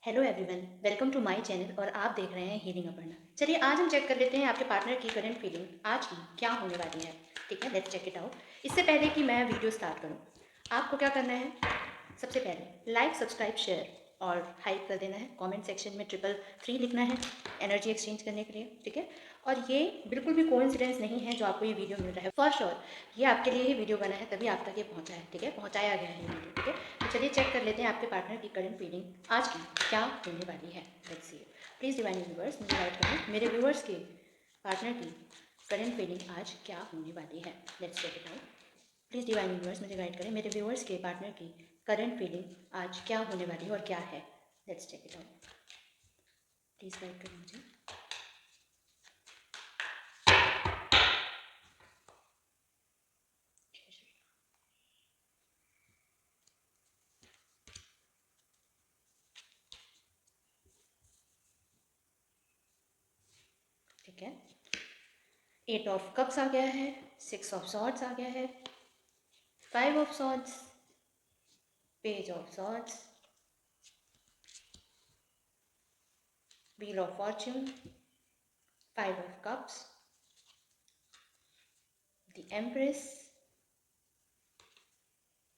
Hello everyone, welcome to my channel और आप देख रहे हैं हीलिंग अपर्णा। चलिए आज हम चेक कर लेते हैं आपके पार्टनर की करंट फीलिंग आज की क्या होने वाली है। ठीक है, लेट्स चेक इट आउट। इससे पहले कि मैं वीडियो स्टार्ट करूं, आपको क्या करना है? सबसे पहले लाइक, सब्सक्राइब, शेयर और हाइप कर देना है। कमेंट सेक्शन में 333 लिखना है एनर्जी एक्सचेंज करने के लिए। ठीक है, और ये बिल्कुल भी कोइंसिडेंस नहीं है जो आपको ये वीडियो मिल रहा है। फॉर श्योर ये आपके लिए ही वीडियो बना है, तभी आप तक ये पहुंचा है। ठीक है, पहुंचाया गया है ये वीडियो। ठीक है, तो चलिए चेक कर लेते हैं आपके पार्टनर की करंट फीलिंग आज की क्या होने वाली है। Let's see. Please divine universe मुझे गाइड करें, मेरे व्यूअर्स के पार्टनर की करंट फीलिंग आज क्या होने वाली है। Let's check it out. Please divine universe मुझे गाइड करें, मेरे व्यूअर्स के पार्टनर की करंट फीलिंग आज क्या होने वाली है और क्या है। Let's check it out. Please guide करें मुझे। ठीक है, 8 ऑफ कप्स आ गया है, 6 ऑफ सॉर्ड्स आ गया है, 5 of swords, page of swords, wheel of Fortune, 5 of cups, the empress,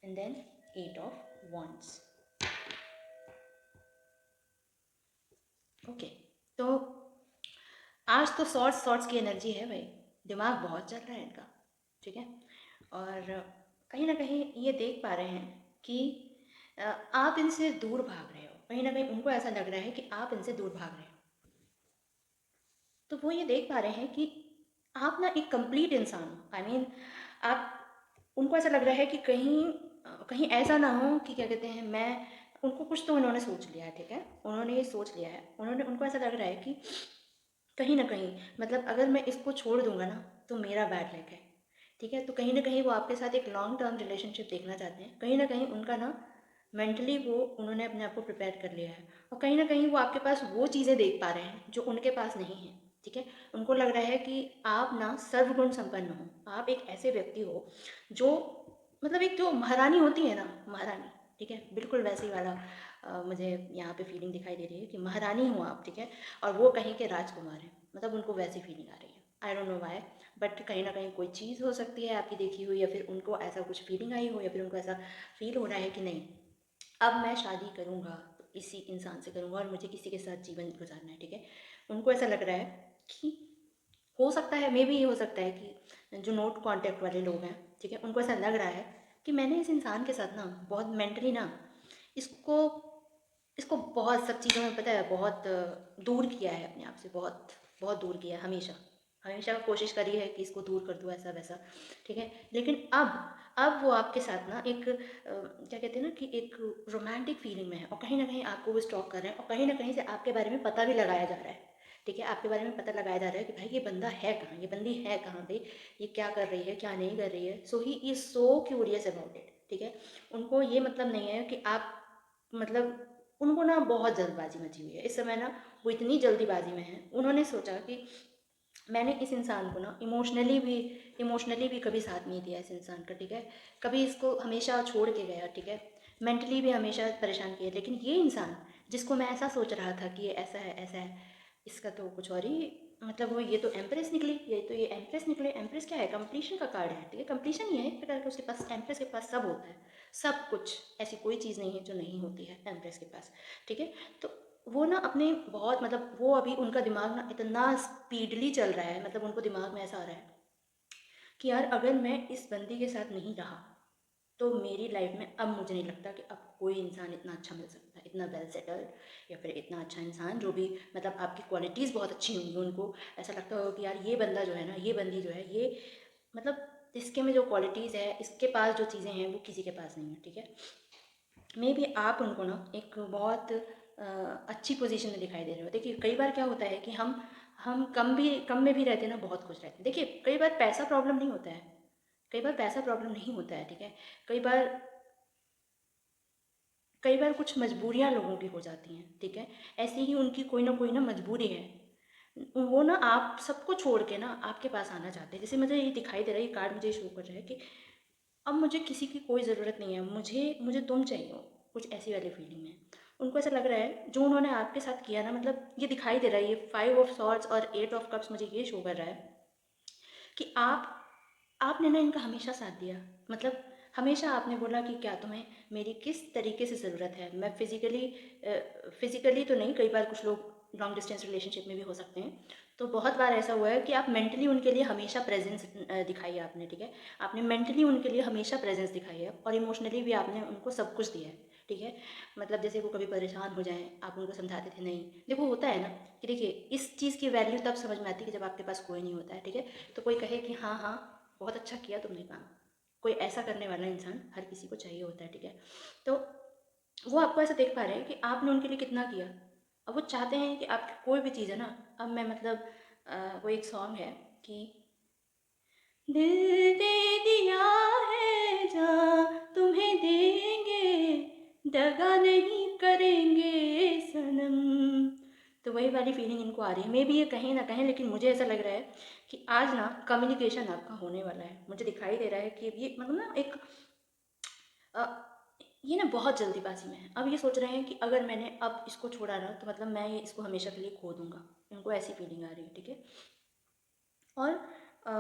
and then 8 of wands. Okay, तो आज तो सॉर्ट्स की एनर्जी है भाई, दिमाग बहुत चल रहा है इनका। ठीक है, और कहीं ना कहीं ये देख पा रहे हैं कि आप इनसे दूर भाग रहे हो। कहीं ना कहीं उनको ऐसा लग रहा है कि आप इनसे दूर भाग रहे हो। तो वो ये देख पा रहे हैं कि आप ना एक कंप्लीट इंसान हो। आई मीन आप, उनको ऐसा लग रहा है कि कहीं कहीं ऐसा ना हो कि क्या कहते हैं, मैं उनको कुछ तो उन्होंने सोच लिया है। ठीक है, उन्होंने ये सोच लिया है, उनको ऐसा लग रहा है कि कहीं ना कहीं मतलब अगर मैं इसको छोड़ दूंगा ना तो मेरा बैड लक है। ठीक है, तो कहीं ना कहीं वो आपके साथ एक लॉन्ग टर्म रिलेशनशिप देखना चाहते हैं। कहीं ना कहीं उनका ना मेंटली वो उन्होंने अपने आप को प्रिपेयर कर लिया है, और कहीं ना कहीं वो आपके पास वो चीज़ें देख पा रहे हैं जो उनके पास नहीं है। ठीक है, उनको लग रहा है कि आप ना सर्वगुण संपन्न हो, आप एक ऐसे व्यक्ति हो जो मतलब एक जो महारानी होती है ना, महारानी। ठीक है, बिल्कुल वैसे ही वाला मुझे यहाँ पे फीलिंग दिखाई दे रही है कि महारानी हो आप। ठीक है, और वो कहीं के राजकुमार हैं, मतलब उनको वैसी फीलिंग आ रही है। I don't know why, but कहीं ना कहीं कोई चीज़ हो सकती है आपकी देखी हुई, या फिर उनको ऐसा कुछ फीलिंग आई हो, या फिर उनको ऐसा फील हो रहा है कि नहीं, अब मैं शादी करूँगा तो इसी इंसान से करूँगा और मुझे किसी के साथ जीवन गुजारना है। ठीक है, उनको ऐसा लग रहा है कि हो सकता है, मे भी ये हो सकता है कि जो नोट कॉन्टैक्ट वाले लोग हैं, ठीक है, उनको ऐसा लग रहा है कि मैंने इस इंसान के साथ ना बहुत मेंटली ना इसको इसको बहुत सब चीज़ों में, पता है, बहुत दूर किया है अपने आप से, बहुत बहुत दूर किया है। हमेशा हमेशा कोशिश करी है कि इसको दूर कर दूँ, ऐसा वैसा। ठीक है, लेकिन अब वो आपके साथ ना एक क्या कहते हैं ना कि एक रोमांटिक फीलिंग में है, और कहीं ना कहीं आपको वो स्टॉक कर रहे हैं, और कहीं ना कहीं से आपके बारे में पता भी लगाया जा रहा है। ठीक है, आपके बारे में पता लगाया जा रहा है कि भाई ये बंदा है कहाँ, ये बंदी है कहाँ भाई, ये क्या कर रही है, क्या नहीं कर रही है। So he is so curious about it. ठीक है, उनको ये मतलब नहीं है कि आप मतलब, उनको ना बहुत जल्दबाजी मची हुई है इस समय ना, वो इतनी जल्दीबाजी में है। उन्होंने सोचा कि मैंने इस इंसान को ना इमोशनली भी कभी साथ नहीं दिया इस इंसान का। ठीक है, कभी इसको हमेशा छोड़ के गया। ठीक है, मेंटली भी हमेशा परेशान किया, लेकिन ये इंसान जिसको मैं ऐसा सोच रहा था कि ये ऐसा है ऐसा है, इसका तो कुछ और ही मतलब, वो ये तो एम्प्रेस निकली, ये एम्प्रेस निकले। एम्प्रेस क्या है? कंप्लीशन का कार्ड है। ठीक है, कंप्लीशन ही है एक प्रकार का उसके पास। एम्प्रेस के पास सब होता है, सब कुछ, ऐसी कोई चीज़ नहीं है जो नहीं होती है एम्प्रेस के पास। ठीक है, तो वो ना अपने बहुत मतलब, वो अभी उनका दिमाग ना इतना स्पीडली चल रहा है, मतलब उनको दिमाग में ऐसा आ रहा है कि यार अगर मैं इस बंदी के साथ नहीं रहा तो मेरी लाइफ में अब मुझे नहीं लगता कि अब कोई इंसान इतना अच्छा मिल सकता है, इतना वेल सेटल्ड, या फिर इतना अच्छा इंसान जो भी मतलब आपकी क्वालिटीज़ बहुत अच्छी होंगी। उनको ऐसा लगता होगा कि यार ये बंदा जो है ना, ये बंदी जो है, ये मतलब इसके में जो क्वालिटीज़ है, इसके पास जो चीज़ें हैं वो किसी के पास नहीं है। ठीक है, मे बी आप उनको ना एक बहुत अच्छी पोजीशन में दिखाई दे रहे हो। देखिए कई बार क्या होता है कि हम कम में भी रहते हैं ना, बहुत खुश रहते हैं। देखिए कई बार पैसा प्रॉब्लम नहीं होता है, कई बार पैसा प्रॉब्लम नहीं होता है। ठीक है, कई बार कई बार कुछ मजबूरियाँ लोगों की हो जाती हैं। ठीक है, ऐसे ही उनकी कोई ना मजबूरी है, वो ना आप सबको छोड़ के ना आपके पास आना चाहते हैं। जैसे मुझे ये दिखाई दे रहा है, ये कार्ड मुझे शो कर रहा है कि अब मुझे किसी की कोई ज़रूरत नहीं है, मुझे मुझे तुम चाहिए हो, कुछ ऐसी वाली फीलिंग है। उनको ऐसा लग रहा है जो उन्होंने आपके साथ किया ना, मतलब ये दिखाई दे रहा है, ये 5 ऑफ सॉर्ड्स और 8 ऑफ कप्स मुझे ये शो कर रहा है कि आपने ना इनका हमेशा साथ दिया। मतलब हमेशा आपने बोला कि क्या तुम्हें मेरी किस तरीके से ज़रूरत है। मैं फिज़िकली तो नहीं, कई बार कुछ लोग लॉन्ग डिस्टेंस रिलेशनशिप में भी हो सकते हैं, तो बहुत बार ऐसा हुआ है कि आप मेंटली उनके लिए हमेशा प्रेजेंस दिखाई है आपने, ठीक है। आपने मेंटली उनके लिए हमेशा प्रेजेंस दिखाई है और इमोशनली भी आपने उनको सब कुछ दिया है, ठीक है। मतलब जैसे वो कभी परेशान हो जाएं, आप उनको समझाते थे। नहीं, देखो होता है ना कि देखिए इस चीज़ की वैल्यू तब समझ में आती है कि जब आपके पास कोई नहीं होता है, ठीक है। तो कोई कहे कि हाँ हाँ बहुत अच्छा किया तुमने काम, कोई ऐसा करने वाला इंसान हर किसी को चाहिए होता है, ठीक है। तो वो आपको ऐसा देख पा रहे हैं कि आपने उनके लिए कितना किया। अब वो चाहते हैं कि आपकी कोई भी चीज़ है ना, अब मैं मतलब वो एक सॉन्ग है कि दिल दे दिया है जहाँ तुम्हें देंगे, दगा नहीं करेंगे सनम। तो वही वाली फीलिंग इनको आ रही है। मे बी ये कहीं ना कहीं, लेकिन मुझे ऐसा लग रहा है कि आज ना कम्युनिकेशन आपका होने वाला है। मुझे दिखाई दे रहा है कि ये मतलब ना एक अ, ये ना बहुत जल्दीबाजी में है। अब ये सोच रहे हैं कि अगर मैंने अब इसको छोड़ा ना तो मतलब मैं ये इसको हमेशा के लिए खो दूंगा। इनको ऐसी फीलिंग आ रही है, ठीक है। और अ,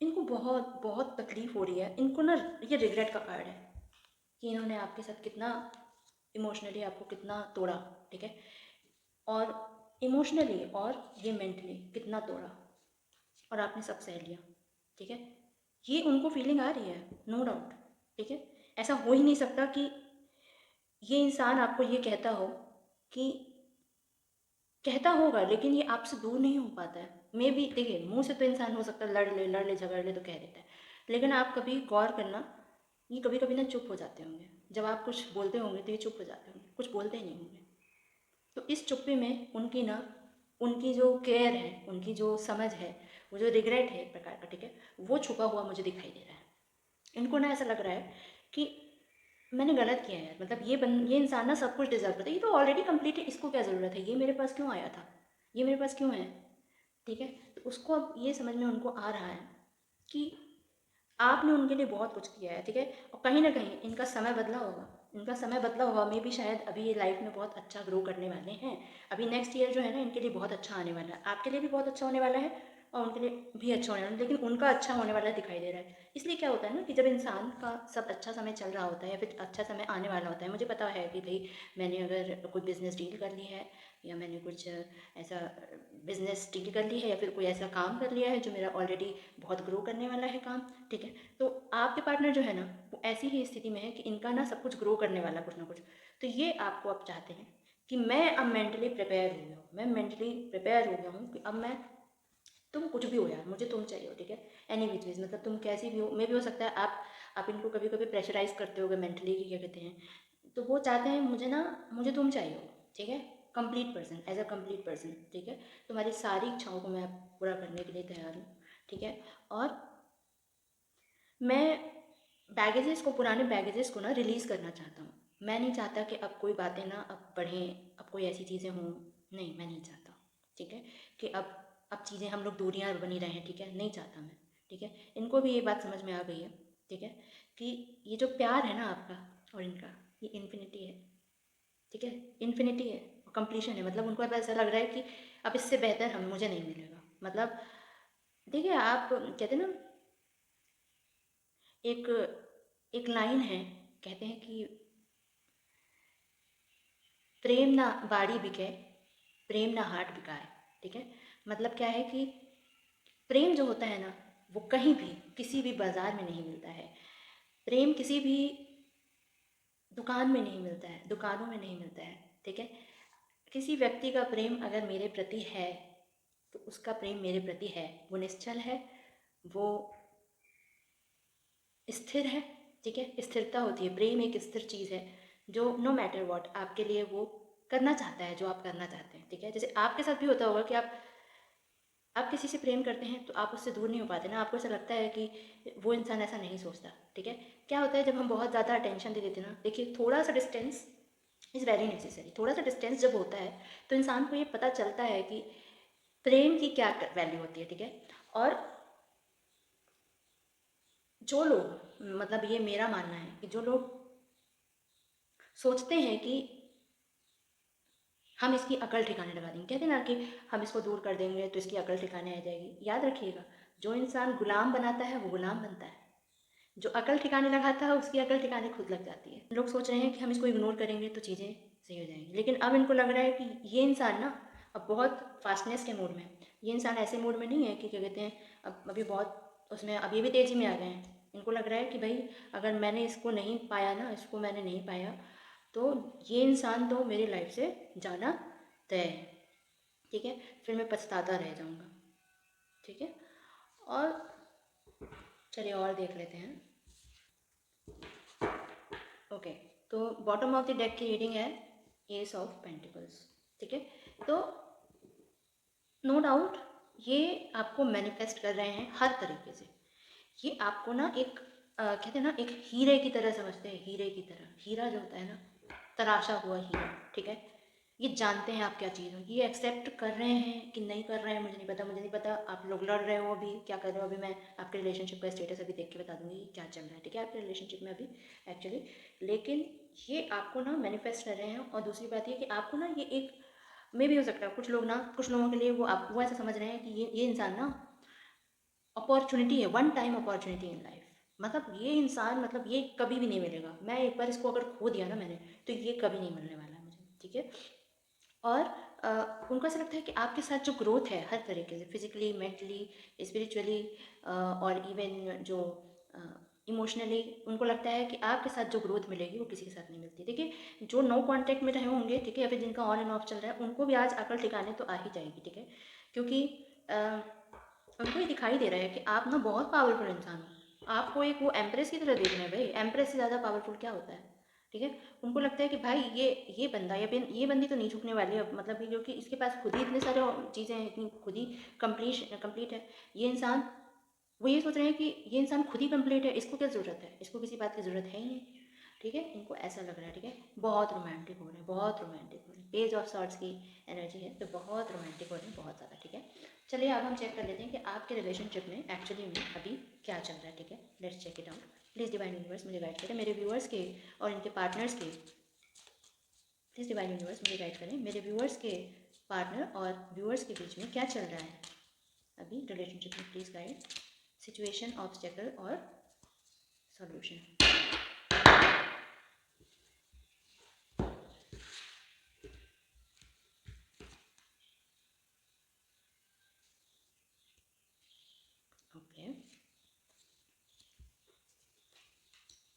इनको बहुत बहुत तकलीफ हो रही है। इनको ना ये रिग्रेट का कार्ड है कि इन्होंने आपके साथ कितना इमोशनली आपको कितना तोड़ा, ठीक है। और इमोशनली और ये मेंटली कितना तोड़ा, और आपने सब सह लिया, ठीक है। ये उनको फीलिंग आ रही है, नो डाउट, ठीक है। ऐसा हो ही नहीं सकता कि ये इंसान आपको ये कहता हो कि, कहता होगा लेकिन ये आपसे दूर नहीं हो पाता है। मे बी देखिए मुंह से तो इंसान हो सकता है लड़ ले झगड़ ले तो कह देता है, लेकिन आप कभी गौर करना, ये कभी कभी ना चुप हो जाते होंगे। जब आप कुछ बोलते होंगे तो ये चुप हो जाते होंगे, कुछ बोलते ही नहीं होंगे। तो इस चुप्पी में उनकी ना, उनकी जो केयर है, उनकी जो समझ है, वो जो रिग्रेट है एक प्रकार का, ठीक है, वो छुपा हुआ मुझे दिखाई दे रहा है। इनको ना ऐसा लग रहा है कि मैंने गलत किया है यार। मतलब ये इंसान ना सब कुछ डिजर्व करता है, ये तो ऑलरेडी कंप्लीट है, इसको क्या ज़रूरत है, ये मेरे पास क्यों आया था, ये मेरे पास क्यों है, ठीक है। तो उसको अब ये समझ में उनको आ रहा है कि आपने उनके लिए बहुत कुछ किया है, ठीक है। और कहीं ना कहीं इनका समय बदला होगा, इनका समय बदला होगा। मे भी शायद अभी ये लाइफ में बहुत अच्छा ग्रो करने वाले हैं। अभी नेक्स्ट ईयर जो है ना इनके लिए बहुत अच्छा आने वाला है, आपके लिए भी बहुत अच्छा होने वाला है और उनके लिए भी अच्छा होने वाला है, लेकिन उनका अच्छा होने वाला दिखाई दे रहा है। इसलिए क्या होता है ना कि जब इंसान का सब अच्छा समय चल रहा होता है या फिर अच्छा समय आने वाला होता है, मुझे पता है कि भाई मैंने अगर कोई बिजनेस डील कर ली है या मैंने कुछ ऐसा बिजनेस डील कर ली है या फिर कोई ऐसा काम कर लिया है जो मेरा ऑलरेडी बहुत ग्रो करने वाला है काम, ठीक है। तो आपके पार्टनर जो है ना वो ऐसी ही स्थिति में है कि इनका ना सब कुछ ग्रो करने वाला कुछ ना कुछ। तो ये आपको अब चाहते हैं कि मैं अब मेंटली प्रिपेयर हो गया हूँ, मैं मेंटली प्रिपेयर हो गया हूँ कि अब मैं, तुम कुछ भी हो यार मुझे तुम चाहिए हो, ठीक है। एनी विच वेज, मतलब तुम कैसी भी हो, मे भी हो सकता है आप इनको कभी कभी प्रेशराइज करते होगे मेंटली कि क्या कहते हैं। तो वो चाहते हैं मुझे ना, मुझे तुम चाहिए हो, ठीक है। Complete person, as a complete person, ठीक है। तुम्हारी सारी इच्छाओं को मैं पूरा करने के लिए तैयार हूँ, ठीक है। और मैं बैगेजेस को, पुराने बैगेजेस को ना रिलीज़ करना चाहता हूँ। मैं नहीं चाहता कि अब कोई बातें ना अब बढ़ें, अब कोई ऐसी चीज़ें हों। नहीं, मैं नहीं चाहता, ठीक है। कि अब चीज़ें हम लोग दूरियां बनी रहें, ठीक है, नहीं चाहता मैं, ठीक है। इनको भी ये बात समझ में आ गई है, ठीक है, कि ये जो प्यार है ना आपका और इनका, ये इन्फिनिटी है, ठीक है। इन्फिनिटी है, कंप्लीशन है। मतलब उनको अब ऐसा लग रहा है कि अब इससे बेहतर हम मुझे नहीं मिलेगा। मतलब देखिए आप कहते हैं ना, एक एक लाइन है, कहते हैं कि प्रेम ना बाड़ी बिके, प्रेम ना हाट बिकाए, ठीक है। मतलब क्या है कि प्रेम जो होता है ना वो कहीं भी किसी भी बाजार में नहीं मिलता है। प्रेम किसी भी दुकान में नहीं मिलता है, दुकानों में नहीं मिलता है, ठीक है। किसी व्यक्ति का प्रेम अगर मेरे प्रति है तो उसका प्रेम मेरे प्रति है, वो निश्चल है, वो स्थिर है, ठीक है। स्थिरता होती है, प्रेम एक स्थिर चीज़ है जो नो मैटर वॉट आपके लिए वो करना चाहता है जो आप करना चाहते हैं, ठीक है। जैसे आपके साथ भी होता होगा कि आप किसी से प्रेम करते हैं तो आप उससे दूर नहीं हो पाते ना, आपको ऐसा लगता है कि वो इंसान ऐसा नहीं सोचता, ठीक है। क्या होता है जब हम बहुत ज़्यादा अटेंशन दे देते हैं ना, देखिए थोड़ा सा डिस्टेंस इज़ वेरी नेसेसरी। थोड़ा सा डिस्टेंस जब होता है तो इंसान को ये पता चलता है कि प्रेम की क्या वैल्यू होती है, ठीक है। और जो लोग, मतलब ये मेरा मानना है कि जो लोग सोचते हैं कि हम इसकी अकल ठिकाने लगा देंगे। कहते हैं ना कि हम इसको दूर कर देंगे तो इसकी अकल ठिकाने आ जाएगी। याद रखिएगा, जो इंसान गुलाम बनाता है वो गुलाम बनता है, जो अकल ठिकाने लगाता है उसकी अकल ठिकाने खुद लग जाती है। लोग सोच रहे हैं कि हम इसको इग्नोर करेंगे तो चीज़ें सही हो जाएंगी, लेकिन अब इनको लग रहा है कि ये इंसान ना अब बहुत फास्टनेस के मूड में है। ये इंसान ऐसे मूड में नहीं है कि क्या कहते हैं, अब अभी बहुत उसमें अभी भी तेज़ी में आ गए हैं। इनको लग रहा है कि भाई अगर मैंने इसको नहीं पाया ना, इसको मैंने नहीं पाया तो ये इंसान तो मेरी लाइफ से जाना तय है, ठीक है, फिर मैं पछताता रह जाऊँगा, ठीक है। और चलिए और देख लेते हैं। ओके, तो बॉटम ऑफ द डेक की रीडिंग है एस ऑफ पेंटिकल्स, ठीक है। तो नो डाउट ये आपको मैनिफेस्ट कर रहे हैं हर तरीके से। ये आपको ना एक कहते हैं ना, एक हीरे की तरह समझते हैं, हीरे की तरह। हीरा जो होता है ना, तराशा हुआ हीरा, ठीक है। ये जानते हैं आप क्या चीज़ हो, ये एक्सेप्ट कर रहे हैं कि नहीं कर रहे हैं मुझे नहीं पता, मुझे नहीं पता आप लोग लड़ रहे हो अभी क्या कर रहे हो। अभी मैं आपके रिलेशनशिप का स्टेटस अभी देख के बता दूंगी क्या चल रहा है, ठीक है, आपके रिलेशनशिप में अभी एक्चुअली। लेकिन ये आपको ना मैनिफेस्ट कर रहे हैं। और दूसरी बात ये कि आपको ना ये एक मे भी हो सकता है, कुछ लोग ना, कुछ लोगों के लिए वो ऐसा समझ रहे हैं कि ये इंसान ना अपॉर्चुनिटी है, one time opportunity in life. मतलब ये इंसान, मतलब ये कभी भी नहीं मिलेगा। मैं एक बार इसको अगर खो दिया ना मैंने, तो ये कभी नहीं मिलने वाला है मुझे, ठीक है। और उनको ऐसा लगता है कि आपके साथ जो ग्रोथ है हर तरीके से, फिजिकली, मेंटली, स्पिरिचुअली और इवन जो इमोशनली, उनको लगता है कि आपके साथ जो ग्रोथ मिलेगी वो किसी के साथ नहीं मिलती। देखिए, जो नो कांटेक्ट में रहे होंगे, ठीक है, या फिर जिनका ऑन एंड ऑफ चल रहा है, उनको भी आज अकल ठिकाने तो आ ही जाएगी, ठीक है। क्योंकि उनको ये दिखाई दे रहा है कि आप ना बहुत पावरफुल इंसान हो। आपको एक वो एम्प्रेस की तरह देख रहे हैं। भाई एम्प्रेस से ज़्यादा पावरफुल क्या होता है, ठीक है। उनको लगता है कि भाई ये बंदा ये बंदी तो नहीं झुकने वाली है, मतलब कि क्योंकि इसके पास खुद ही इतने सारे चीज़ें हैं, इतनी खुद ही कंप्लीट है ये इंसान। वो ये सोच रहे हैं कि ये इंसान खुद ही कंप्लीट है, इसको क्या ज़रूरत है, इसको किसी बात की ज़रूरत है ही नहीं, ठीक है। इनको ऐसा लग रहा है, ठीक है। बहुत रोमांटिक हो रहे हैं, बहुत रोमांटिक हो रहे हैं। पेज ऑफ सॉर्ट्स की एनर्जी है तो बहुत रोमांटिक हो रहे हैं, बहुत ज़्यादा, ठीक है। चलिए अब हम चेक कर लेते हैं कि आपके रिलेशनशिप में एक्चुअली में अभी क्या चल रहा है, ठीक है। Let's check it out. Please divine universe मुझे गाइड करें, मेरे व्यूअर्स के और इनके पार्टनर्स के। प्लीज़ डिवाइन यूनिवर्स मुझे गाइड करें, मेरे व्यूअर्स के पार्टनर और व्यूअर्स के बीच में क्या चल रहा है अभी रिलेशनशिप में। प्लीज़ गाइड सिचुएशन, ऑब्स्टेकल और सॉल्यूशन। ओके,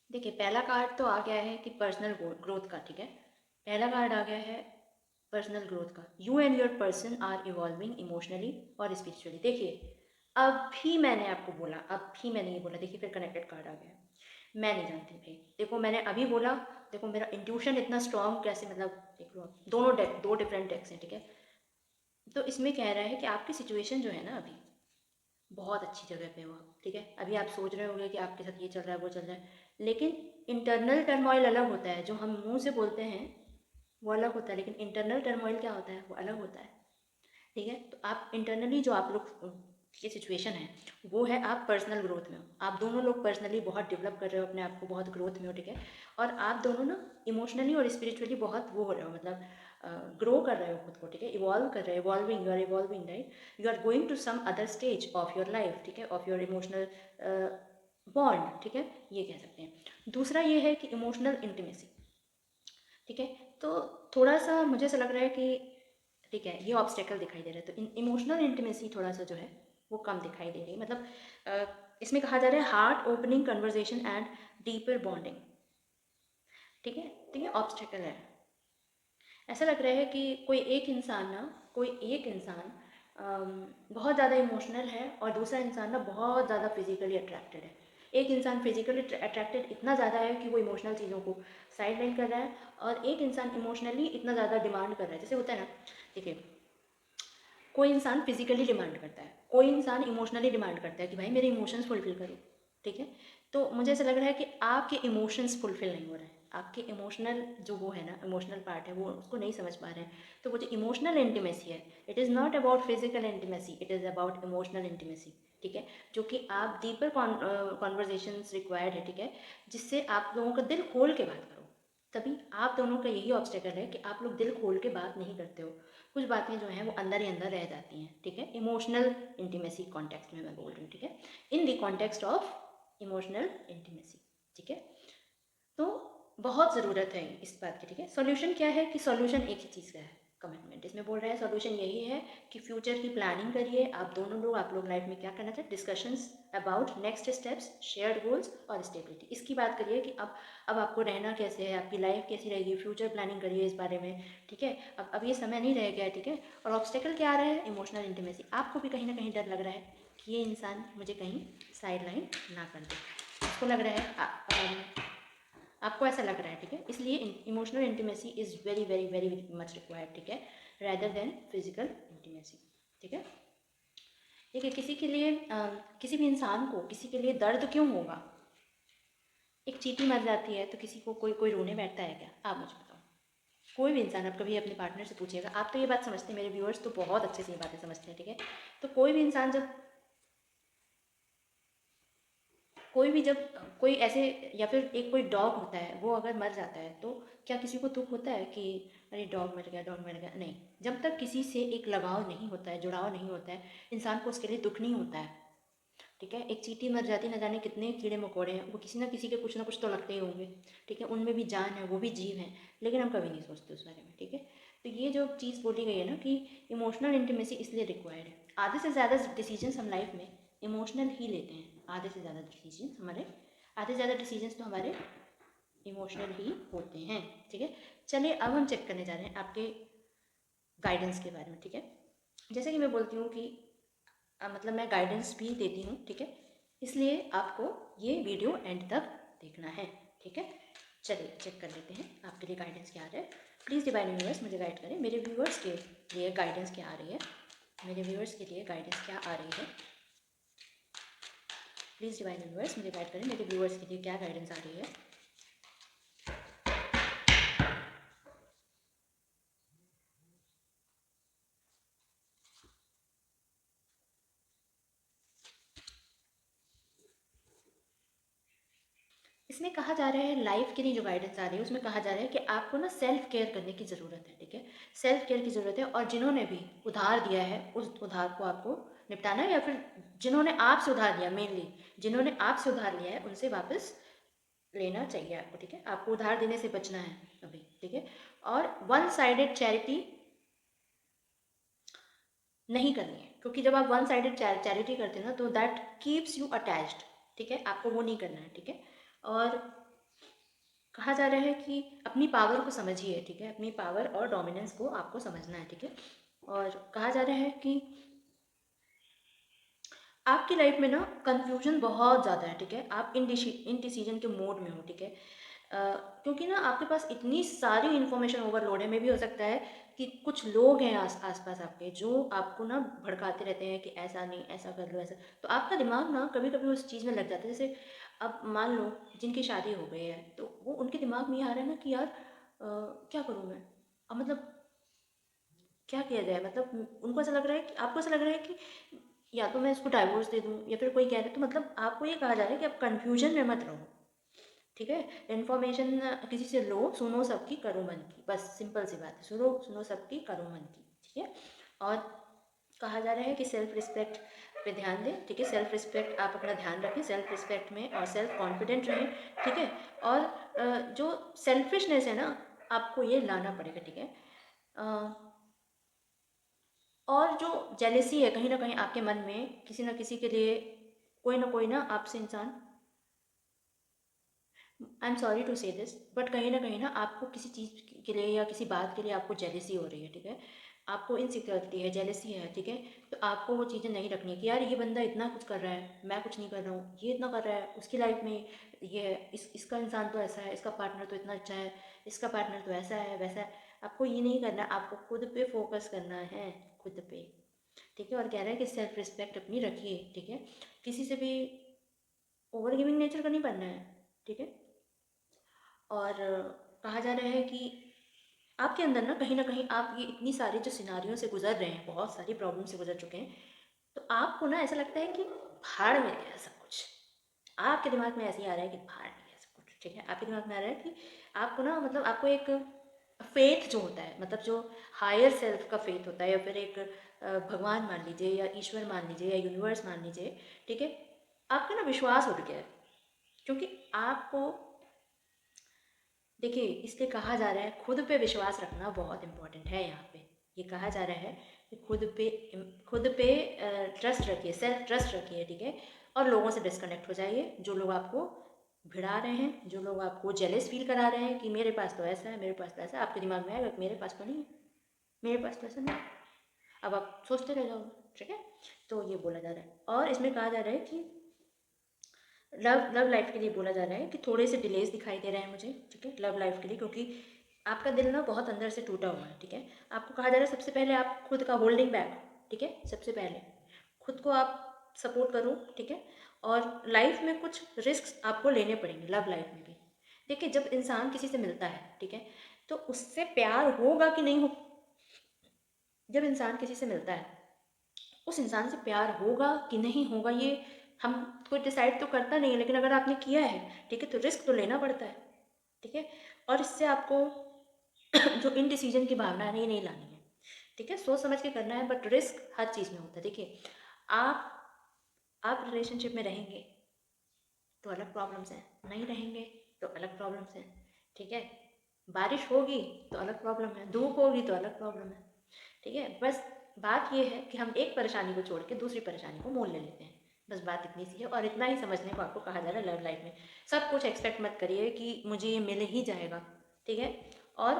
देखिए पहला कार्ड तो आ गया है कि पर्सनल ग्रोथ का, ठीक है। पहला कार्ड आ गया है पर्सनल ग्रोथ का। You and your person are evolving emotionally और स्पिरिचुअली। देखिए अभी मैंने आपको बोला, अभी मैंने ये बोला, देखिए फिर कनेक्टेड कार्ड आ गया। मैं नहीं जानती भाई, देखो मैंने अभी बोला, देखो मेरा इंट्यूशन इतना स्ट्रांग कैसे, मतलब देख लो दोनों डेक, दो डिफरेंट डेक्स हैं, ठीक है। तो इसमें कह रहा है कि आपकी सिचुएशन जो है ना अभी बहुत अच्छी जगह पे हो आप, ठीक है। अभी आप सोच रहे होंगे कि आपके साथ ये चल रहा है वो चल रहा है, लेकिन इंटरनल टर्मोइल अलग होता है। जो हम मुंह से बोलते हैं वो अलग होता है, लेकिन इंटरनल टर्मोइल क्या होता है वो अलग होता है, ठीक है। तो आप इंटरनली जो आप लोग की सिचुएशन है वो है आप पर्सनल ग्रोथ में हो। आप दोनों लोग पर्सनली बहुत डेवलप कर रहे हो अपने आप को, बहुत ग्रोथ में हो, ठीक है। और आप दोनों ना इमोशनली और स्पिरिचुअली बहुत वो हो रहे हो, मतलब ग्रो कर रहे हो खुद को, ठीक है। इवॉल्व कर रहे हो, evolving, you are evolving, right. You are going to some other stage of your life, ठीक है, ऑफ योर इमोशनल बॉन्ड, ठीक है, ये कह सकते हैं। दूसरा ये है कि इमोशनल इंटीमेसी, ठीक है। तो थोड़ा सा मुझे ऐसा लग रहा है कि ठीक है ये ऑब्स्टेकल दिखाई दे रहा है, तो इमोशनल इंटीमेसी थोड़ा सा जो है वो कम दिखाई दे रही है। मतलब इसमें कहा जा रहा है heart opening conversation and deeper bonding, ठीक है। तो ये ऑब्स्टेकल है। ऐसा लग रहा है कि कोई एक इंसान ना, कोई एक इंसान बहुत ज़्यादा इमोशनल है और दूसरा इंसान ना बहुत ज़्यादा फिजिकली अट्रैक्टेड है। एक इंसान फिजिकली अट्रैक्टेड इतना ज़्यादा है कि वो इमोशनल चीज़ों को साइड लाइन कर रहा है, और एक इंसान इमोशनली इतना ज़्यादा डिमांड कर रहा है। जैसे होता है ना, देखिए कोई इंसान फिजिकली डिमांड करता है, कोई इंसान इमोशनली डिमांड करता है कि भाई मेरे इमोशंस फुलफिल करो, ठीक है। तो मुझे ऐसा लग रहा है कि आपके इमोशंस फुलफिल नहीं हो रहे हैं, आपके इमोशनल जो वो है ना, इमोशनल पार्ट है वो उसको नहीं समझ पा रहे हैं। तो वो जो इमोशनल इंटीमेसी है, it is not about physical intimacy, it is about emotional intimacy, ठीक है। जो कि आप डीपर कॉन्वर्जेशंस रिक्वायर्ड है, ठीक है, जिससे आप लोगों का दिल खोल के बात करो, तभी आप दोनों का यही ऑब्स्टेकल है कि आप लोग दिल खोल के बात नहीं करते हो। कुछ बातें जो हैं वो अंदर ही अंदर रह जाती हैं, ठीक है। इमोशनल इंटीमेसी कॉन्टेक्स्ट में मैं बोल रही हूँ, ठीक है, in the context of emotional intimacy, ठीक है। तो बहुत ज़रूरत है इस बात की, ठीक है। सॉल्यूशन क्या है कि सॉल्यूशन एक ही चीज़ का है, कमिटमेंट। इसमें बोल रहा है सॉल्यूशन यही है कि फ्यूचर की प्लानिंग करिए आप दोनों लोग, आप लोग लाइफ में क्या करना चाहिए, discussions about next steps, shared goals और स्टेबिलिटी, इसकी बात करिए कि अब आपको रहना कैसे है, आपकी लाइफ कैसी रहेगी, फ्यूचर प्लानिंग करिए इस बारे में, ठीक है। अब ये समय नहीं रह गया है, ठीक है। और ऑब्स्टेकल क्या आ रहा है, इमोशनल इंटीमेसी। आपको भी कहीं ना कहीं डर लग रहा है कि ये इंसान मुझे कहीं साइड लाइन ना कर दे, आपको लग रहा है, आपको ऐसा लग रहा है, ठीक है। इसलिए emotional intimacy is very very very much required, ठीक है, रैदर देन फिजिकल इंटीमेसी, ठीक है। देखिए किसी के लिए किसी भी इंसान को किसी के लिए दर्द क्यों होगा। एक चींटी मर जाती है तो किसी को कोई कोई रोने बैठता है क्या, आप मुझे बताओ। कोई भी इंसान, आप कभी अपने पार्टनर से पूछिएगा, आप तो ये बात समझते हैं, मेरे व्यूअर्स तो बहुत अच्छे से ये बातें समझते हैं, ठीक है। तो कोई भी इंसान जब कोई ऐसे, या फिर एक कोई डॉग होता है वो अगर मर जाता है तो क्या किसी को दुख होता है कि अरे डॉग मर गया, डॉग मर गया, नहीं। जब तक किसी से एक लगाव नहीं होता है, जुड़ाव नहीं होता है, इंसान को उसके लिए दुख नहीं होता है, ठीक है। एक चींटी मर जाती, न जाने कितने कीड़े मकोड़े हैं, वो किसी ना किसी के कुछ ना कुछ तो लगते ही होंगे, ठीक है, उनमें भी जान है, वो भी जीव हैं, लेकिन हम कभी नहीं सोचते उस बारे में, ठीक है। तो ये जो चीज़ बोली गई है ना कि इमोशनल इंटीमेसी इसलिए रिक्वायर्ड है। आधे से ज़्यादा डिसीजंस हम लाइफ में इमोशनल ही लेते हैं, आधे से ज़्यादा डिसीजंस हमारे, आधे से ज़्यादा डिसीजंस तो हमारे इमोशनल ही होते हैं, ठीक है। चलिए अब हम चेक करने जा रहे हैं आपके गाइडेंस के बारे में, ठीक है। जैसे कि मैं बोलती हूँ कि मतलब मैं गाइडेंस भी देती हूँ, ठीक है, इसलिए आपको ये वीडियो एंड तक देखना है, ठीक है। चलिए चेक कर लेते हैं आपके लिए गाइडेंस क्या आ रहा है। प्लीज़ डिवाइन यूनिवर्स मुझे गाइड करें, मेरे व्यूअर्स के लिए गाइडेंस क्या आ रही है, मेरे व्यूअर्स के लिए गाइडेंस क्या आ रही है। प्लीज़ डिवाइन यूनिवर्स मुझे गाइड करें, मेरे व्यूअर्स के लिए क्या गाइडेंस आ रही है। इसमें कहा जा रहा है, लाइफ के लिए जो गाइडेंस आ रही है उसमें कहा जा रहा है कि आपको ना सेल्फ केयर करने की ज़रूरत है, ठीक है। सेल्फ केयर की ज़रूरत है, और जिन्होंने भी उधार दिया है उस उधार को आपको निपटाना है, या फिर जिन्होंने आपसे उधार लिया, मेनली जिन्होंने आपसे उधार लिया है उनसे वापस लेना चाहिए आपको, ठीक है। आपको उधार देने से बचना है अभी, ठीक है। और वन साइडेड चैरिटी नहीं करनी है, क्योंकि जब आप वन साइडेड चैरिटी करते हैं ना तो दैट कीप्स यू अटैच्ड, ठीक है, आपको वो नहीं करना है, ठीक है। और कहा जा रहा है कि अपनी पावर को समझिए, ठीक है, अपनी पावर और डोमिनेंस को आपको समझना है, ठीक है। और कहा जा रहा है कि आपकी लाइफ में ना कंफ्यूजन बहुत ज़्यादा है, ठीक है, आप इनडिसीजन के मोड में हो, ठीक है। क्योंकि ना आपके पास इतनी सारी इन्फॉर्मेशन ओवरलोड है, में भी हो सकता है कि कुछ लोग हैं आस पास आपके जो आपको ना भड़काते रहते हैं कि ऐसा नहीं, ऐसा कर लो, ऐसा। तो आपका दिमाग ना कभी कभी उस चीज़ में लग जाता है। जैसे अब मान लो जिनकी शादी हो गई है तो वो उनके दिमाग में ये आ रहा है ना कि यार क्या करूँ मैं, अब मतलब क्या किया जाए, मतलब उनको ऐसा लग रहा है कि, आपको ऐसा लग रहा है कि या तो मैं इसको डाइवोर्स दे दूँ, या फिर कोई कह रहा है, तो मतलब आपको ये कहा जा रहा है कि आप कन्फ्यूजन में मत रहो, ठीक है। इन्फॉर्मेशन किसी से लो, सुनो सबकी, करो मन की, बस सिंपल सी बात है, सुनो सुनो सबकी, करो मन की, ठीक है। और कहा जा रहा है कि सेल्फ रिस्पेक्ट पे ध्यान दें, ठीक है, सेल्फ रिस्पेक्ट, आप अपना ध्यान रखें सेल्फ रिस्पेक्ट में, और सेल्फ कॉन्फिडेंट रहें, ठीक है। और जो सेल्फिशनेस है ना आपको ये लाना पड़ेगा, ठीक है। और जो जेलेसी है कहीं ना कहीं आपके मन में किसी ना किसी के लिए, कोई ना आपसे इंसान, आई एम सॉरी टू से दिस, बट कहीं ना आपको किसी चीज़ के लिए या किसी बात के लिए आपको जेलेसी हो रही है, ठीक है। आपको इनसिक्योरिटी है, जेलेसी है, ठीक है। तो आपको वो चीज़ें नहीं रखनी है कि यार ये बंदा इतना कुछ कर रहा है, मैं कुछ नहीं कर रहा हूँ, ये इतना कर रहा है, उसकी लाइफ में ये है, इसका इंसान तो ऐसा है, इसका पार्टनर तो इतना अच्छा है, इसका पार्टनर तो ऐसा है वैसा है। आपको ये नहीं करना, आपको खुद पे फोकस करना है, खुद पे, ठीक है। और कह रहा है कि सेल्फ रिस्पेक्ट अपनी रखिए, ठीक है, किसी से भी ओवर गिविंग नेचर का नहीं बनना है, ठीक है। और कहा जा रहा है कि आपके अंदर ना कहीं आप ये इतनी सारी जो सिनारियों से गुजर रहे हैं, बहुत सारी प्रॉब्लम से गुजर चुके हैं, तो आपको ना ऐसा लगता है कि भाड़ में गया सब कुछ, आपके दिमाग में ऐसे ही आ रहा है कि भाड़ में गया सब कुछ, ठीक है, आपके दिमाग में आ रहा है कि आपको ना मतलब आपको एक फेथ जो होता है, मतलब जो हायर सेल्फ का फेथ होता है, या फिर एक भगवान मान लीजिए, या ईश्वर मान लीजिए, या यूनिवर्स मान लीजिए, ठीक है, आपका ना विश्वास उठ गया है। क्योंकि आपको देखिए, इसलिए कहा जा रहा है खुद पे विश्वास रखना बहुत इंपॉर्टेंट है। यहाँ पे ये कहा जा रहा है कि खुद पे ट्रस्ट रखिए, सेल्फ ट्रस्ट रखिए, ठीक है, और लोगों से डिस्कनेक्ट हो जाइए। जो लोग आपको भिड़ा रहे हैं, जो लोग आपको जेलस फील करा रहे हैं कि मेरे पास तो ऐसा है, मेरे पास तो ऐसा है, आपके दिमाग में आएगा मेरे पास तो नहीं है, मेरे पास तो ऐसा नहीं है, अब आप सोचते रह जाओगे, ठीक है। तो ये बोला जा रहा है, और इसमें कहा जा रहा है कि लव लाइफ के लिए बोला जा रहा है कि थोड़े से डिलेज दिखाई दे रहे हैं मुझे, ठीक है, लव लाइफ के लिए, क्योंकि आपका दिल ना बहुत अंदर से टूटा हुआ है, ठीक है। आपको कहा जा रहा है सबसे पहले आप खुद का होल्डिंग बैक, ठीक है, सबसे पहले खुद को आप सपोर्ट करो, ठीक है। और लाइफ में कुछ रिस्क आपको लेने पड़ेंगे, लव लाइफ में भी। देखिए, जब इंसान किसी से मिलता है, ठीक है, तो उससे प्यार होगा कि नहीं हो, जब इंसान किसी से मिलता है उस इंसान से प्यार होगा कि नहीं होगा, ये हम कोई डिसाइड तो करता नहीं है, लेकिन अगर आपने किया है, ठीक है, तो रिस्क तो लेना पड़ता है, ठीक है। और इससे आपको जो इनडिसीजन की भावना है, ये नहीं लानी है, ठीक है, सोच समझ के करना है, बट रिस्क हर चीज़ में होता है। देखिए, आप आप रिलेशनशिप में रहेंगे तो अलग प्रॉब्लम्स हैं, नहीं रहेंगे तो अलग प्रॉब्लम्स हैं, ठीक है। बारिश होगी तो अलग प्रॉब्लम है, धूप होगी तो अलग प्रॉब्लम है, ठीक है। बस बात ये है कि हम एक परेशानी को छोड़ के दूसरी परेशानी को मोल ले लेते हैं, बस बात इतनी सी है। और इतना ही समझने को आपको कहा जा रहा है लव लाइफ में। सब कुछ एक्सपेक्ट मत करिए कि मुझे ये मिल ही जाएगा, ठीक है। और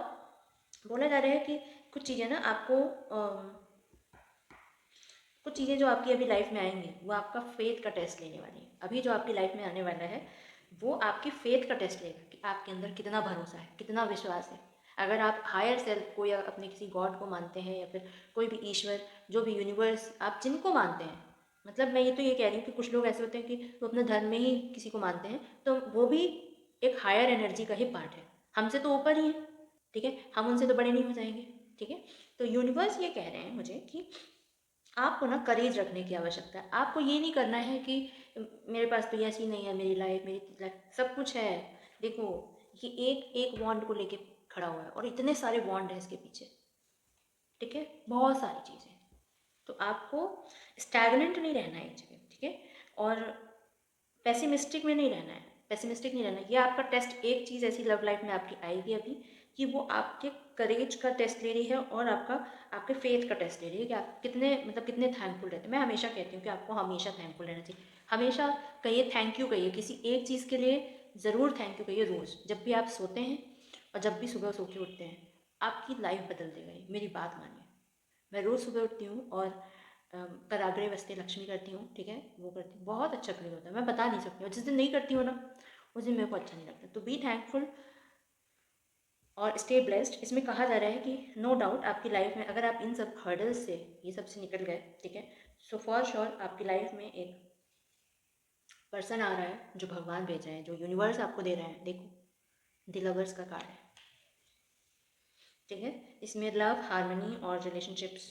बोला जा रहा है कि कुछ चीज़ें ना आपको कुछ चीज़ें जो आपकी अभी लाइफ में आएंगी वो आपका फेथ का टेस्ट लेने वाली है। अभी जो आपकी लाइफ में आने वाला है वो आपकी फेथ का टेस्ट लेगा कि आपके अंदर कितना भरोसा है, कितना विश्वास है। अगर आप हायर सेल्फ को या अपने किसी गॉड को मानते हैं, या फिर कोई भी ईश्वर, जो भी यूनिवर्स आप जिनको मानते हैं, मतलब मैं ये कह रही हूँ कि कुछ लोग ऐसे होते हैं कि वो अपने धर्म में ही किसी को मानते हैं, तो वो भी एक हायर एनर्जी का ही पार्ट है, हमसे तो ऊपर ही है, ठीक है, हम उनसे तो बड़े नहीं हो जाएंगे, ठीक है। तो यूनिवर्स ये कह रहे हैं मुझे कि आपको ना करेज रखने की आवश्यकता है। आपको ये नहीं करना है कि मेरे पास तो ऐसी नहीं है, मेरी लाइफ सब कुछ है। देखो, ये एक एक वॉन्ड को लेके खड़ा हुआ है और इतने सारे वॉन्ड हैं इसके पीछे, ठीक है, बहुत सारी चीज़ें। तो आपको स्टैगनेंट नहीं रहना है एक जगह, ठीक है, और पेसिमिस्टिक में नहीं रहना है, पेसिमिस्टिक नहीं रहना है। ये आपका टेस्ट, एक चीज़ ऐसी लव लाइफ में आपकी आएगी अभी कि वो आपके करेज का टेस्ट ले रही है, और आपके फेथ का टेस्ट ले रही है कि आप कितने मतलब कितने थैंकफुल रहते हैं। मैं हमेशा कहती हूँ कि आपको हमेशा थैंकफुल रहना चाहिए। हमेशा कहिए थैंक यू, कहिए किसी एक चीज़ के लिए ज़रूर थैंक यू कहिए रोज़, जब भी आप सोते हैं और जब भी सुबह सो के उठते हैं। आपकी लाइफ बदल देगा ये, मेरी बात मानिए। मैं रोज़ सुबह उठती हूँ और कराग्रे वस्ते लक्ष्मी करती हूँ, ठीक है, वो करती हूँ, बहुत अच्छा फील होता है, मैं बता नहीं सकती हूँ। जिस दिन नहीं करती हूँ ना, उस दिन मेरे को अच्छा नहीं लगता। तो बी थैंकफुल और स्टे ब्लेस्ड। इसमें कहा जा रहा है कि नो डाउट आपकी लाइफ में अगर आप इन सब हर्डल्स से, ये सब से निकल गए, ठीक है, सो फॉर श्योर आपकी लाइफ में एक पर्सन आ रहा है जो भगवान भेज रहे हैं, जो यूनिवर्स आपको दे रहे हैं। देखो, द लवर्स का कार्ड है, ठीक है। इसमें लव, हारमनी और रिलेशनशिप्स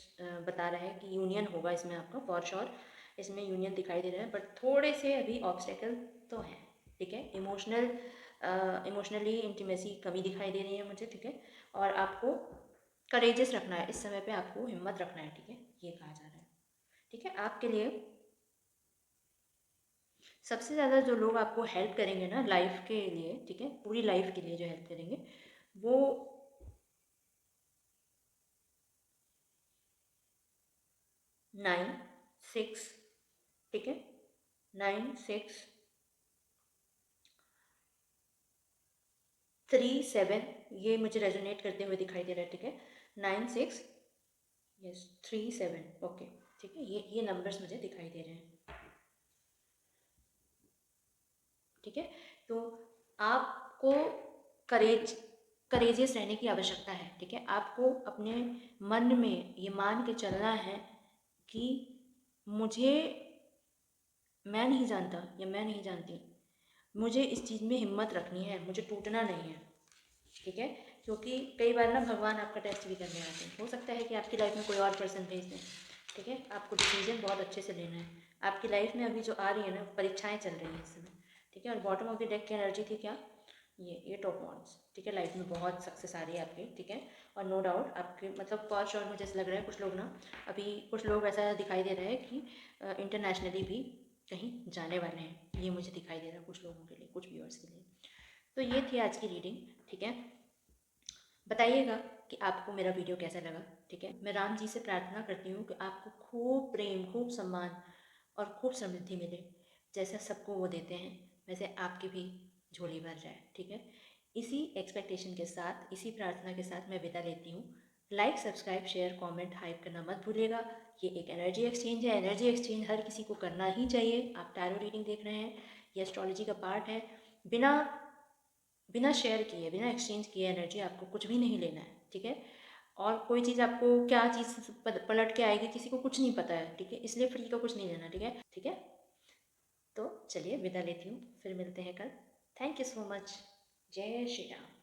बता रहा है कि यूनियन होगा इसमें आपका फॉर श्योर। इसमें यूनियन दिखाई दे रहा है, बट थोड़े से अभी ऑब्स्टेकल तो हैं, ठीक है। इमोशनली इंटीमेसी कमी दिखाई दे रही है मुझे, ठीक है। और आपको करेजियस रखना है इस समय पे, आपको हिम्मत रखना है, ठीक है, ये कहा जा रहा है, ठीक है। आपके लिए सबसे ज़्यादा जो लोग आपको हेल्प करेंगे ना लाइफ के लिए, ठीक है, पूरी लाइफ के लिए जो हेल्प करेंगे वो 9 6, ठीक है, 9 6 3 7, ये मुझे रेजोनेट करते हुए दिखाई दे रहा है, ठीक है। 9 6, यस, 3 7, ओके, ठीक है, ये नंबर्स मुझे दिखाई दे रहे हैं, ठीक है। तो आपको करेज करेजियस रहने की आवश्यकता है, ठीक है। आपको अपने मन में ये मान के चलना है कि मुझे, मैं नहीं जानता या मैं नहीं जानती, मुझे इस चीज़ में हिम्मत रखनी है, मुझे टूटना नहीं है, ठीक है। क्योंकि कई बार ना भगवान आपका टेस्ट भी करने आते हैं, हो सकता है कि आपकी लाइफ में कोई और पर्सन भेज दें, ठीक है। आपको डिसीजन बहुत अच्छे से लेना है। आपकी लाइफ में अभी जो आ रही है ना परीक्षाएं चल रही हैं इस समय, ठीक है। और बॉटम ऑफ द डेक की एनर्जी थी क्या, ये 8 ऑफ वांड्स, ठीक है। लाइफ में बहुत सक्सेस आ रही है आपकी, ठीक है। और नो डाउट आपके मतलब फॉर श्योर मुझे ऐसा लग रहा है कुछ लोग ना, अभी कुछ लोग ऐसा दिखाई दे रहा है कि इंटरनेशनली भी कहीं जाने वाले हैं, ये मुझे दिखाई दे रहा है कुछ लोगों के लिए, कुछ व्यूअर्स के लिए। तो ये थी आज की रीडिंग, ठीक है। बताइएगा कि आपको मेरा वीडियो कैसा लगा, ठीक है। मैं राम जी से प्रार्थना करती हूँ कि आपको खूब प्रेम, खूब सम्मान और खूब समृद्धि मिले। जैसा सबको वो देते हैं वैसे आपकी भी झोली भर जाए, ठीक है। इसी एक्सपेक्टेशन के साथ, इसी प्रार्थना के साथ मैं विदा लेती हूँ। Like, subscribe, share, comment, hype करना मत भूलिएगा। ये एक एनर्जी एक्सचेंज है, एनर्जी एक्सचेंज हर किसी को करना ही चाहिए। आप टैरो रीडिंग देख रहे हैं, ये एस्ट्रोलॉजी का पार्ट है। बिना बिना शेयर किए, बिना एक्सचेंज किए एनर्जी आपको कुछ भी नहीं लेना है, ठीक है। और कोई चीज़ आपको क्या चीज़ पलट के आएगी किसी को कुछ नहीं पता है, ठीक है। इसलिए फ्री का कुछ नहीं लेना, ठीक है, ठीक है। तो चलिए विदा लेती हूँ, फिर मिलते हैं कल। Thank you so much. जय श्री राम।